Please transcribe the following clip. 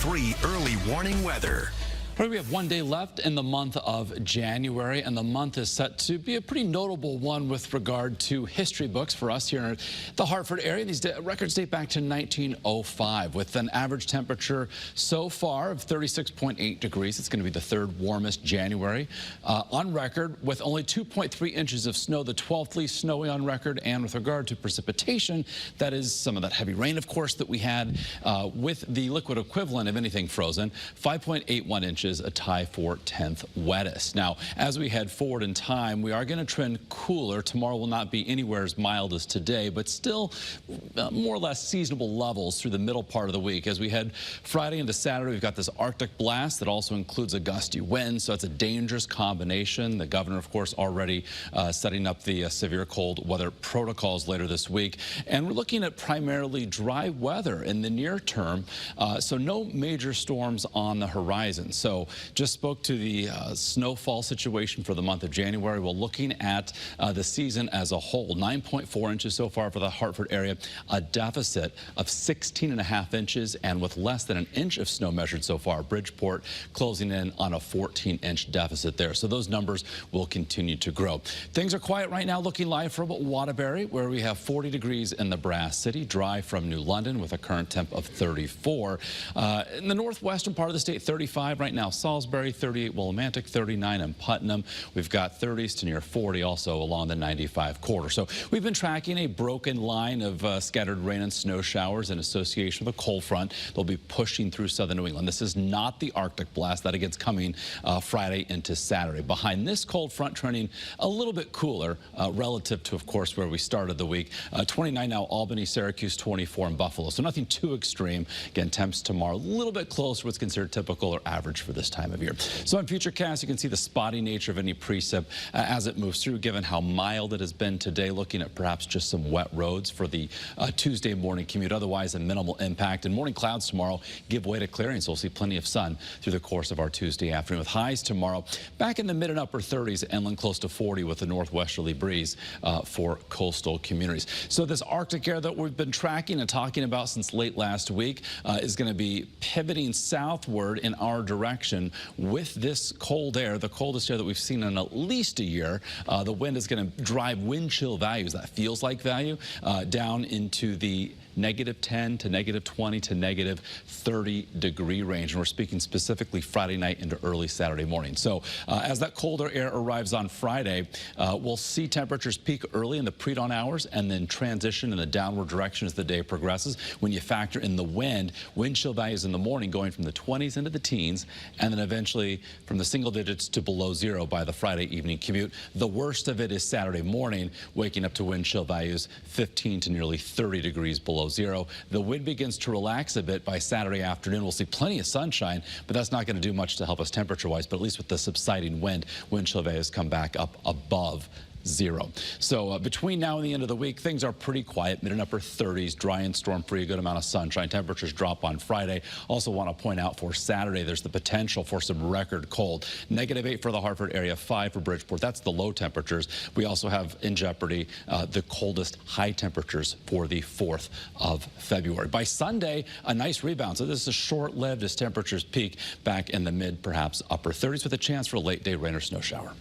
3 early warning weather. We have one day left in the month of January, and the month is set to be a pretty notable one with regard to history books for us here in the Hartford area. These records date back to 1905 with an average temperature so far of 36.8 degrees. It's going to be the third warmest January on record, with only 2.3 inches of snow, the 12th least snowy on record. And with regard to precipitation, that is some of that heavy rain, of course, that we had with the liquid equivalent of anything frozen, 5.81 inches. A tie for 10th wettest. Now, as we head forward in time, we are going to trend cooler. Tomorrow will not be anywhere as mild as today, but still more or less seasonable levels through the middle part of the week. As we head Friday into Saturday, we've got this Arctic blast that also includes a gusty wind, so it's a dangerous combination. The governor, of course, already setting up the severe cold weather protocols later this week. And we're looking at primarily dry weather in the near term, so no major storms on the horizon. So just spoke to the snowfall situation for the month of January. We're looking at the season as a whole. 9.4 inches so far for the Hartford area, a deficit of 16.5 inches, and with less than an inch of snow measured so far. Bridgeport closing in on a 14-inch deficit there. So those numbers will continue to grow. Things are quiet right now, looking live from Waterbury, where we have 40 degrees in the Brass City, dry from New London with a current temp of 34. In the northwestern part of the state, 35 right now. Salisbury, 38 Willimantic, 39 in Putnam. We've got 30s to near 40 also along the 95 corridor. So we've been tracking a broken line of scattered rain and snow showers in association with a cold front. They'll be pushing through southern New England. This is not the Arctic blast. That gets coming Friday into Saturday. Behind this cold front, trending a little bit cooler relative to, of course, where we started the week. 29 now, Albany, Syracuse, 24 in Buffalo. So nothing too extreme. Again, temps tomorrow a little bit closer to what's considered typical or average for this time of year. So on Futurecast, you can see the spotty nature of any precip as it moves through, given how mild it has been today, looking at perhaps just some wet roads for the Tuesday morning commute. Otherwise, a minimal impact. And morning clouds tomorrow give way to clearing, so we'll see plenty of sun through the course of our Tuesday afternoon, with highs tomorrow back in the mid and upper 30s, inland close to 40 with a northwesterly breeze for coastal communities. So this Arctic air that we've been tracking and talking about since late last week is going to be pivoting southward in our direction with this cold air, the coldest air that we've seen in at least a year. The wind is going to drive wind chill values, that feels like value, down into the -10 to -20 to -30 degree range. And we're speaking specifically Friday night into early Saturday morning. So as that colder air arrives on Friday, we'll see temperatures peak early in the pre-dawn hours and then transition in the downward direction as the day progresses. When you factor in the wind chill values in the morning going from the 20s into the teens, and then eventually from the single digits to below zero by the Friday evening commute. The worst of it is Saturday morning, waking up to wind chill values 15 to nearly 30 degrees below zero. The wind begins to relax a bit by Saturday afternoon. We'll see plenty of sunshine, but that's not going to do much to help us temperature-wise. But at least with the subsiding wind chill values come back up above zero. So between now and the end of the week, things are pretty quiet, mid and upper 30s, dry and storm-free, a good amount of sunshine. Temperatures drop on Friday. Also want to point out for Saturday, there's the potential for some record cold. -8 for the Hartford area, 5 for Bridgeport. That's the low temperatures. We also have in jeopardy the coldest high temperatures for the 4th of February. By Sunday, a nice rebound. So this is short-lived as temperatures peak back in the mid, perhaps upper 30s, with a chance for a late day rain or snow shower.